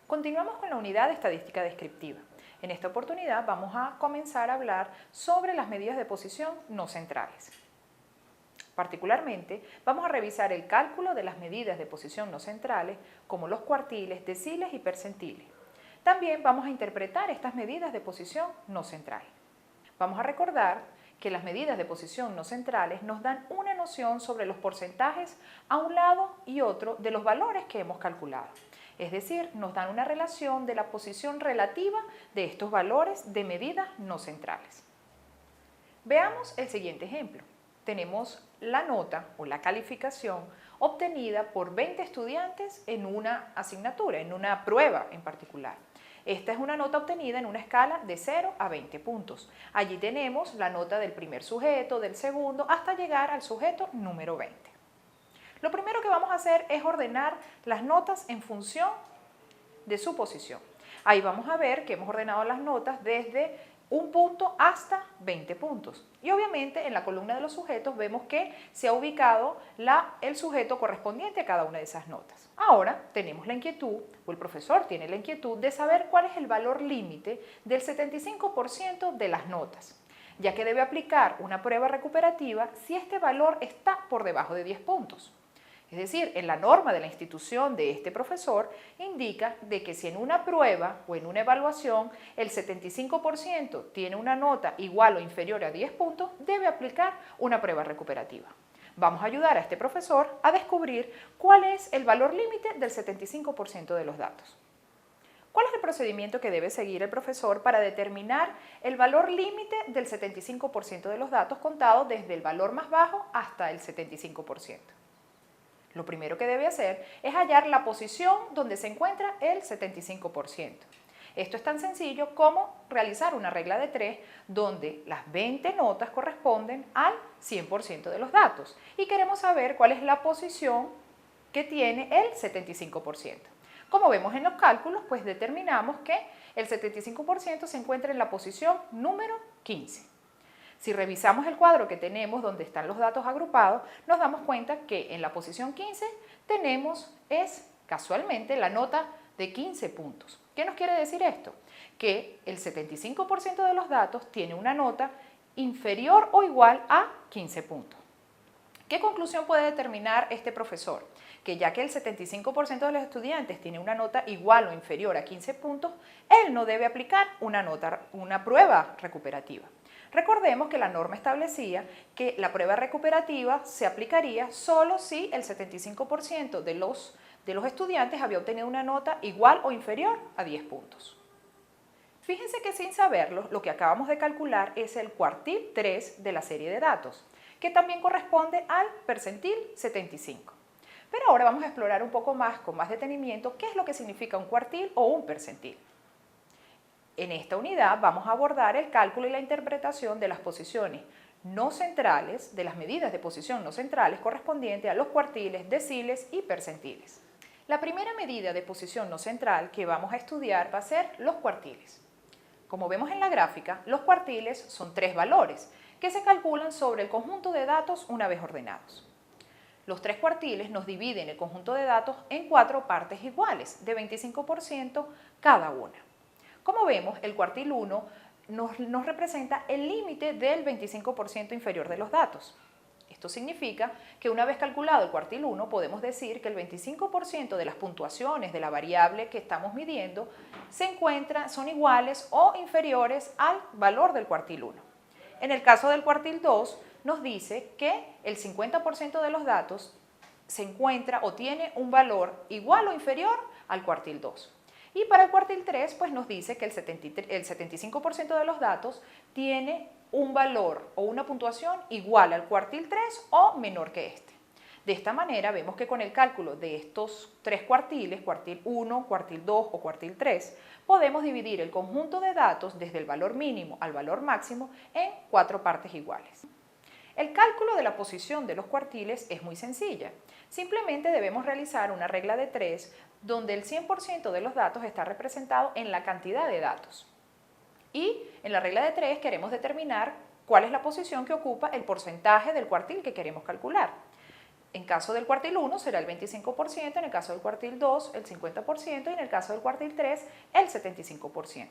Continuamos con la unidad de estadística descriptiva. En esta oportunidad vamos a comenzar a hablar sobre las medidas de posición no centrales. Particularmente, vamos a revisar el cálculo de las medidas de posición no centrales, como los cuartiles, deciles y percentiles. También vamos a interpretar estas medidas de posición no central. Vamos a recordar que las medidas de posición no centrales nos dan una noción sobre los porcentajes a un lado y otro de los valores que hemos calculado. Es decir, nos dan una relación de la posición relativa de estos valores de medidas no centrales. Veamos el siguiente ejemplo. Tenemos la nota o la calificación obtenida por 20 estudiantes en una asignatura, en una prueba en particular. Esta es una nota obtenida en una escala de 0 a 20 puntos. Allí tenemos la nota del primer sujeto, del segundo, hasta llegar al sujeto número 20. Lo primero que vamos a hacer es ordenar las notas en función de su posición. Ahí vamos a ver que hemos ordenado las notas desde 1 punto hasta 20 puntos. Y obviamente en la columna de los sujetos vemos que se ha ubicado el sujeto correspondiente a cada una de esas notas. Ahora tenemos la inquietud, o el profesor tiene la inquietud de saber cuál es el valor límite del 75% de las notas, ya que debe aplicar una prueba recuperativa si este valor está por debajo de 10 puntos. Es decir, en la norma de la institución de este profesor indica de que si en una prueba o en una evaluación el 75% tiene una nota igual o inferior a 10 puntos, debe aplicar una prueba recuperativa. Vamos a ayudar a este profesor a descubrir cuál es el valor límite del 75% de los datos. ¿Cuál es el procedimiento que debe seguir el profesor para determinar el valor límite del 75% de los datos contados desde el valor más bajo hasta el 75%? Lo primero que debe hacer es hallar la posición donde se encuentra el 75%. Esto es tan sencillo como realizar una regla de 3 donde las 20 notas corresponden al 100% de los datos y queremos saber cuál es la posición que tiene el 75%. Como vemos en los cálculos, pues determinamos que el 75% se encuentra en la posición número 15. Si revisamos el cuadro que tenemos donde están los datos agrupados, nos damos cuenta que en la posición 15 tenemos casualmente la nota de 15 puntos. ¿Qué nos quiere decir esto? Que el 75% de los datos tiene una nota inferior o igual a 15 puntos. ¿Qué conclusión puede determinar este profesor? Que ya que el 75% de los estudiantes tiene una nota igual o inferior a 15 puntos, él no debe aplicar una prueba recuperativa. Recordemos que la norma establecía que la prueba recuperativa se aplicaría solo si el 75% de los estudiantes había obtenido una nota igual o inferior a 10 puntos. Fíjense que sin saberlo, lo que acabamos de calcular es el cuartil 3 de la serie de datos, que también corresponde al percentil 75. Pero ahora vamos a explorar un poco más, con más detenimiento, qué es lo que significa un cuartil o un percentil. En esta unidad vamos a abordar el cálculo y la interpretación de las posiciones no centrales, de las medidas de posición no centrales correspondientes a los cuartiles, deciles y percentiles. La primera medida de posición no central que vamos a estudiar va a ser los cuartiles. Como vemos en la gráfica, los cuartiles son 3 valores que se calculan sobre el conjunto de datos una vez ordenados. Los 3 cuartiles nos dividen el conjunto de datos en 4 partes iguales, de 25% cada una. Como vemos, el cuartil 1 nos representa el límite del 25% inferior de los datos. Esto significa que una vez calculado el cuartil 1, podemos decir que el 25% de las puntuaciones de la variable que estamos midiendo son iguales o inferiores al valor del cuartil 1. En el caso del cuartil 2, nos dice que el 50% de los datos se encuentra o tiene un valor igual o inferior al cuartil 2. Y para el cuartil 3, pues nos dice que el 75% de los datos tiene un valor o una puntuación igual al cuartil 3 o menor que este. De esta manera vemos que con el cálculo de estos 3 cuartiles, cuartil 1, cuartil 2 o cuartil 3, podemos dividir el conjunto de datos desde el valor mínimo al valor máximo en 4 partes iguales. El cálculo de la posición de los cuartiles es muy sencilla. Simplemente debemos realizar una regla de 3 donde el 100% de los datos está representado en la cantidad de datos. Y en la regla de 3 queremos determinar cuál es la posición que ocupa el porcentaje del cuartil que queremos calcular. En caso del cuartil 1 será el 25%, en el caso del cuartil 2 el 50% y en el caso del cuartil 3 el 75%.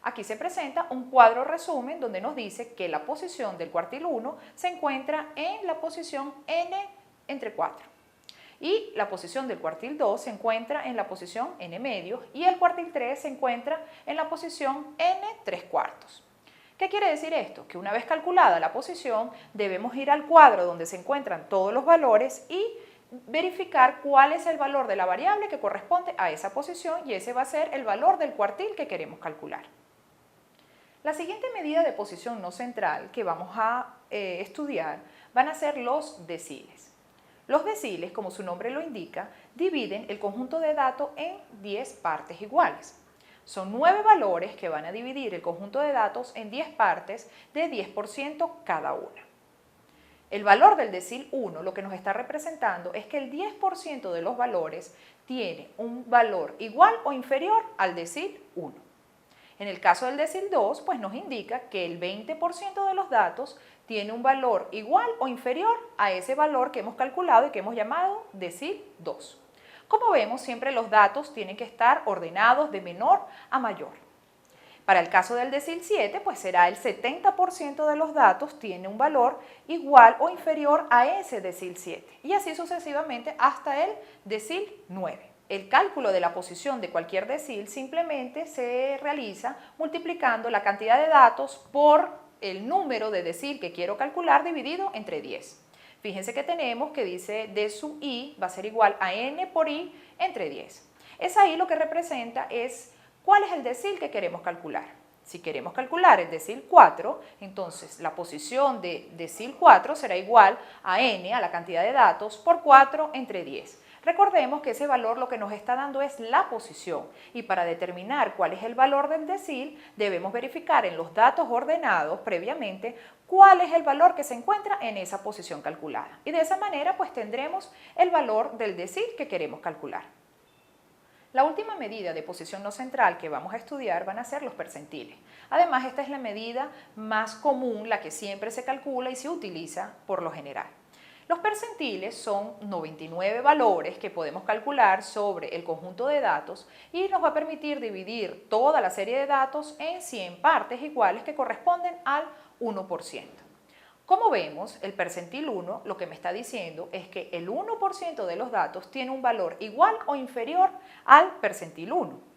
Aquí se presenta un cuadro resumen donde nos dice que la posición del cuartil 1 se encuentra en la posición n entre 4 y la posición del cuartil 2 se encuentra en la posición n medios y el cuartil 3 se encuentra en la posición n 3/4. ¿Qué quiere decir esto? Que una vez calculada la posición, debemos ir al cuadro donde se encuentran todos los valores y verificar cuál es el valor de la variable que corresponde a esa posición y ese va a ser el valor del cuartil que queremos calcular. La siguiente medida de posición no central que vamos a estudiar van a ser los deciles. Los deciles, como su nombre lo indica, dividen el conjunto de datos en 10 partes iguales. Son 9 valores que van a dividir el conjunto de datos en 10 partes de 10% cada una. El valor del decil 1 lo que nos está representando es que el 10% de los valores tiene un valor igual o inferior al decil 1. En el caso del decil 2, pues nos indica que el 20% de los datos tiene un valor igual o inferior a ese valor que hemos calculado y que hemos llamado decil 2. Como vemos, siempre los datos tienen que estar ordenados de menor a mayor. Para el caso del decil 7, pues será el 70% de los datos tiene un valor igual o inferior a ese decil 7 y así sucesivamente hasta el decil 9. El cálculo de la posición de cualquier decil simplemente se realiza multiplicando la cantidad de datos por el número de decil que quiero calcular dividido entre 10. Fíjense que tenemos que dice d sub i va a ser igual a n por i entre 10. Esa i lo que representa es cuál es el decil que queremos calcular. Si queremos calcular el decil 4, entonces la posición de decil 4 será igual a n, a la cantidad de datos, por 4 entre 10. Recordemos que ese valor lo que nos está dando es la posición y para determinar cuál es el valor del decil debemos verificar en los datos ordenados previamente cuál es el valor que se encuentra en esa posición calculada. Y de esa manera pues tendremos el valor del decil que queremos calcular. La última medida de posición no central que vamos a estudiar van a ser los percentiles. Además, esta es la medida más común, la que siempre se calcula y se utiliza por lo general. Los percentiles son 99 valores que podemos calcular sobre el conjunto de datos y nos va a permitir dividir toda la serie de datos en 100 partes iguales que corresponden al 1%. Como vemos, el percentil 1 lo que me está diciendo es que el 1% de los datos tiene un valor igual o inferior al percentil 1.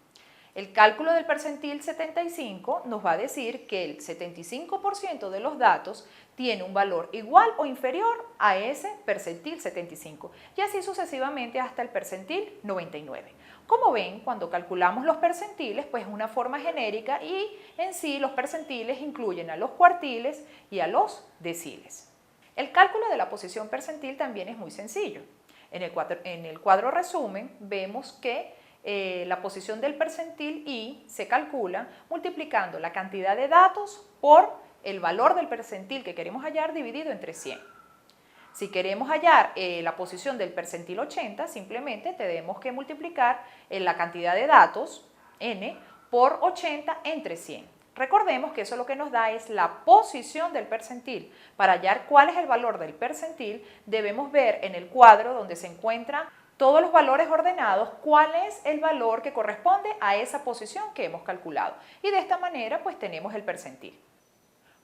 El cálculo del percentil 75 nos va a decir que el 75% de los datos tiene un valor igual o inferior a ese percentil 75 y así sucesivamente hasta el percentil 99. Como ven, cuando calculamos los percentiles, pues es una forma genérica y en sí los percentiles incluyen a los cuartiles y a los deciles. El cálculo de la posición percentil también es muy sencillo. En el cuadro resumen vemos que la posición del percentil i se calcula multiplicando la cantidad de datos por el valor del percentil que queremos hallar dividido entre 100. Si queremos hallar la posición del percentil 80, simplemente tenemos que multiplicar la cantidad de datos, n, por 80 entre 100. Recordemos que eso lo que nos da es la posición del percentil. Para hallar cuál es el valor del percentil, debemos ver en el cuadro donde se encuentran todos los valores ordenados, cuál es el valor que corresponde a esa posición que hemos calculado. Y de esta manera, pues tenemos el percentil.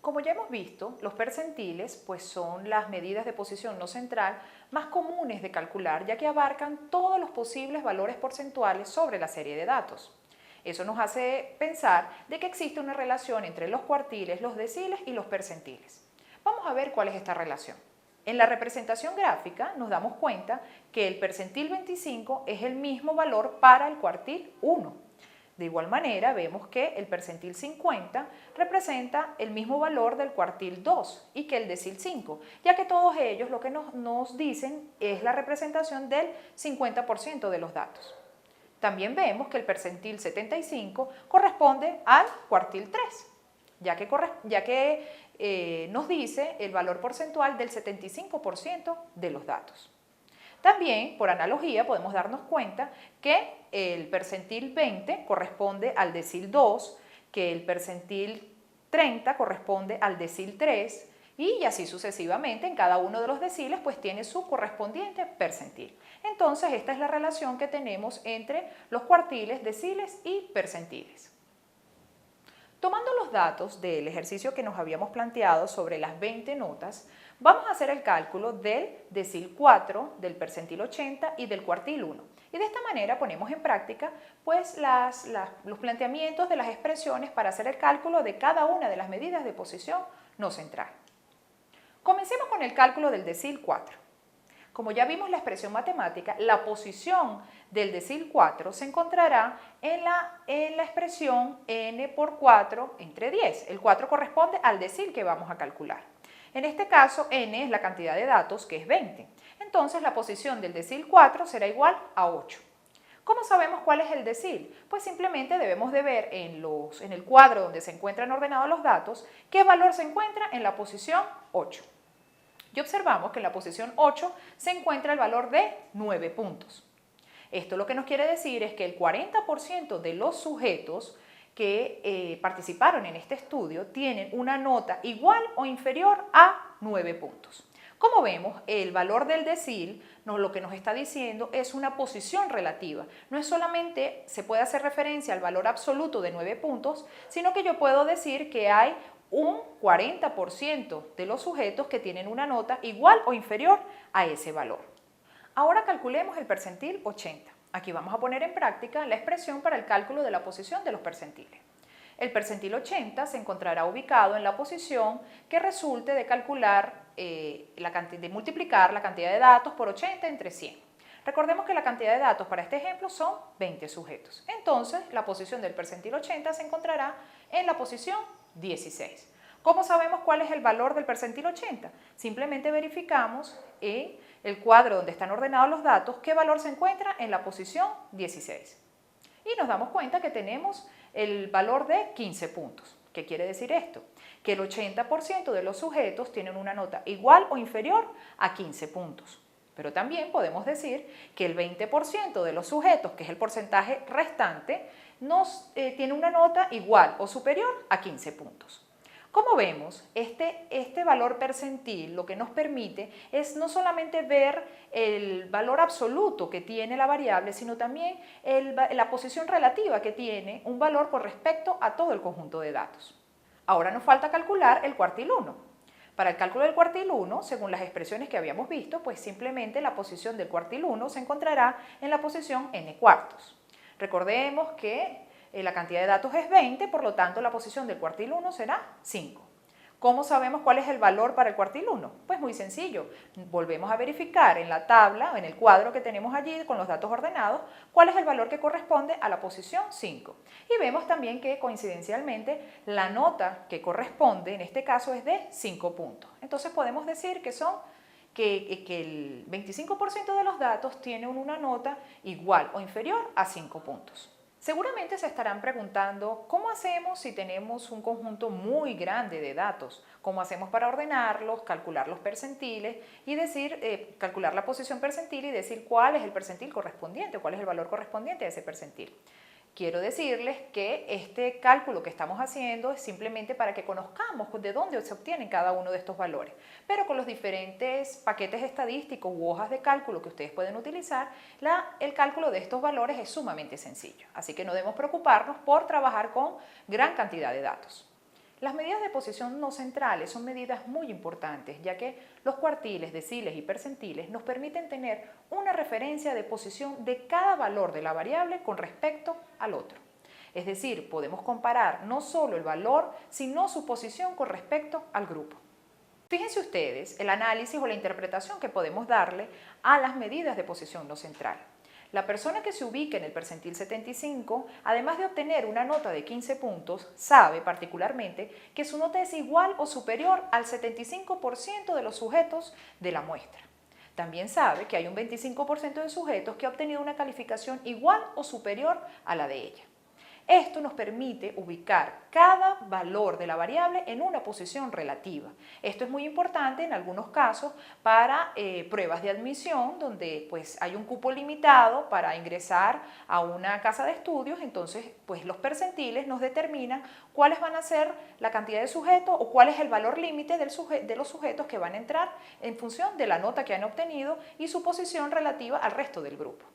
Como ya hemos visto, los percentiles pues son las medidas de posición no central más comunes de calcular, ya que abarcan todos los posibles valores porcentuales sobre la serie de datos. Eso nos hace pensar de que existe una relación entre los cuartiles, los deciles y los percentiles. Vamos a ver cuál es esta relación. En la representación gráfica nos damos cuenta que el percentil 25 es el mismo valor para el cuartil 1. De igual manera, vemos que el percentil 50 representa el mismo valor del cuartil 2 y que el decil 5, ya que todos ellos lo que nos dicen es la representación del 50% de los datos. También vemos que el percentil 75 corresponde al cuartil 3, ya que nos dice el valor porcentual del 75% de los datos. También, por analogía, podemos darnos cuenta que el percentil 20 corresponde al decil 2, que el percentil 30 corresponde al decil 3, Y así sucesivamente, en cada uno de los deciles pues tiene su correspondiente percentil. Entonces esta es la relación que tenemos entre los cuartiles, deciles y percentiles. Tomando los datos del ejercicio que nos habíamos planteado sobre las 20 notas, vamos a hacer el cálculo del decil 4, del percentil 80 y del cuartil 1. Y de esta manera ponemos en práctica pues, los planteamientos de las expresiones para hacer el cálculo de cada una de las medidas de posición no central. Comencemos con el cálculo del decil 4. Como ya vimos la expresión matemática, la posición del decil 4 se encontrará en la expresión n por 4 entre 10. El 4 corresponde al decil que vamos a calcular. En este caso, n es la cantidad de datos, que es 20. Entonces, la posición del decil 4 será igual a 8. ¿Cómo sabemos cuál es el decil? Pues simplemente debemos de ver en el cuadro donde se encuentran ordenados los datos, qué valor se encuentra en la posición 8. Y observamos que en la posición 8 se encuentra el valor de 9 puntos. Esto lo que nos quiere decir es que el 40% de los sujetos que participaron en este estudio tienen una nota igual o inferior a 9 puntos. Como vemos, el valor del decil lo que nos está diciendo es una posición relativa. No es solamente se puede hacer referencia al valor absoluto de 9 puntos, sino que yo puedo decir que hay un 40% de los sujetos que tienen una nota igual o inferior a ese valor. Ahora calculemos el percentil 80. Aquí vamos a poner en práctica la expresión para el cálculo de la posición de los percentiles. El percentil 80 se encontrará ubicado en la posición que resulte de calcular, de multiplicar la cantidad de datos por 80 entre 100. Recordemos que la cantidad de datos para este ejemplo son 20 sujetos. Entonces, la posición del percentil 80 se encontrará en la posición 16. ¿Cómo sabemos cuál es el valor del percentil 80? Simplemente verificamos en el cuadro donde están ordenados los datos qué valor se encuentra en la posición 16. Y nos damos cuenta que tenemos el valor de 15 puntos. ¿Qué quiere decir esto? Que el 80% de los sujetos tienen una nota igual o inferior a 15 puntos. Pero también podemos decir que el 20% de los sujetos, que es el porcentaje restante, tiene una nota igual o superior a 15 puntos. Como vemos, este valor percentil lo que nos permite es no solamente ver el valor absoluto que tiene la variable, sino también la posición relativa que tiene un valor con respecto a todo el conjunto de datos. Ahora nos falta calcular el cuartil 1. Para el cálculo del cuartil 1, según las expresiones que habíamos visto, pues simplemente la posición del cuartil 1 se encontrará en la posición n cuartos. Recordemos que la cantidad de datos es 20, por lo tanto la posición del cuartil 1 será 5. ¿Cómo sabemos cuál es el valor para el cuartil 1? Pues muy sencillo, volvemos a verificar en la tabla, en el cuadro que tenemos allí con los datos ordenados, cuál es el valor que corresponde a la posición 5. Y vemos también que coincidencialmente la nota que corresponde en este caso es de 5 puntos. Entonces podemos decir que el 25% de los datos tienen una nota igual o inferior a 5 puntos. Seguramente se estarán preguntando, ¿cómo hacemos si tenemos un conjunto muy grande de datos? ¿Cómo hacemos para ordenarlos, calcular los percentiles y calcular la posición percentil y decir cuál es el percentil correspondiente, cuál es el valor correspondiente a ese percentil? Quiero decirles que este cálculo que estamos haciendo es simplemente para que conozcamos de dónde se obtienen cada uno de estos valores, pero con los diferentes paquetes estadísticos u hojas de cálculo que ustedes pueden utilizar, el cálculo de estos valores es sumamente sencillo, así que no debemos preocuparnos por trabajar con gran cantidad de datos. Las medidas de posición no centrales son medidas muy importantes, ya que los cuartiles, deciles y percentiles nos permiten tener una referencia de posición de cada valor de la variable con respecto al otro. Es decir, podemos comparar no solo el valor, sino su posición con respecto al grupo. Fíjense ustedes el análisis o la interpretación que podemos darle a las medidas de posición no central. La persona que se ubique en el percentil 75, además de obtener una nota de 15 puntos, sabe particularmente que su nota es igual o superior al 75% de los sujetos de la muestra. También sabe que hay un 25% de sujetos que ha obtenido una calificación igual o superior a la de ella. Esto nos permite ubicar cada valor de la variable en una posición relativa. Esto es muy importante en algunos casos para pruebas de admisión donde pues, hay un cupo limitado para ingresar a una casa de estudios, entonces pues, los percentiles nos determinan cuáles van a ser la cantidad de sujetos o cuál es el valor límite de los sujetos que van a entrar en función de la nota que han obtenido y su posición relativa al resto del grupo.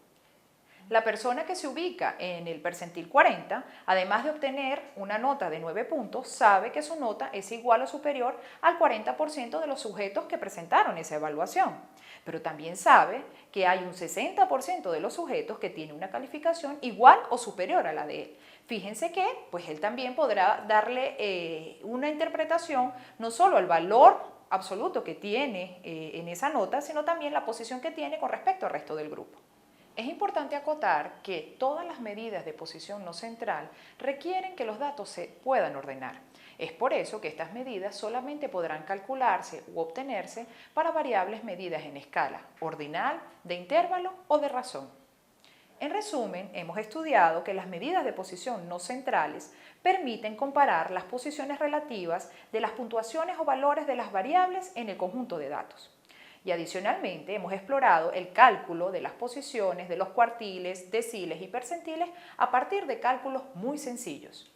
La persona que se ubica en el percentil 40, además de obtener una nota de 9 puntos, sabe que su nota es igual o superior al 40% de los sujetos que presentaron esa evaluación. Pero también sabe que hay un 60% de los sujetos que tiene una calificación igual o superior a la de él. Fíjense que pues él también podrá darle una interpretación no solo al valor absoluto que tiene en esa nota, sino también la posición que tiene con respecto al resto del grupo. Es importante acotar que todas las medidas de posición no central requieren que los datos se puedan ordenar. Es por eso que estas medidas solamente podrán calcularse u obtenerse para variables medidas en escala ordinal, de intervalo o de razón. En resumen, hemos estudiado que las medidas de posición no centrales permiten comparar las posiciones relativas de las puntuaciones o valores de las variables en el conjunto de datos. Y adicionalmente hemos explorado el cálculo de las posiciones de los cuartiles, deciles y percentiles a partir de cálculos muy sencillos.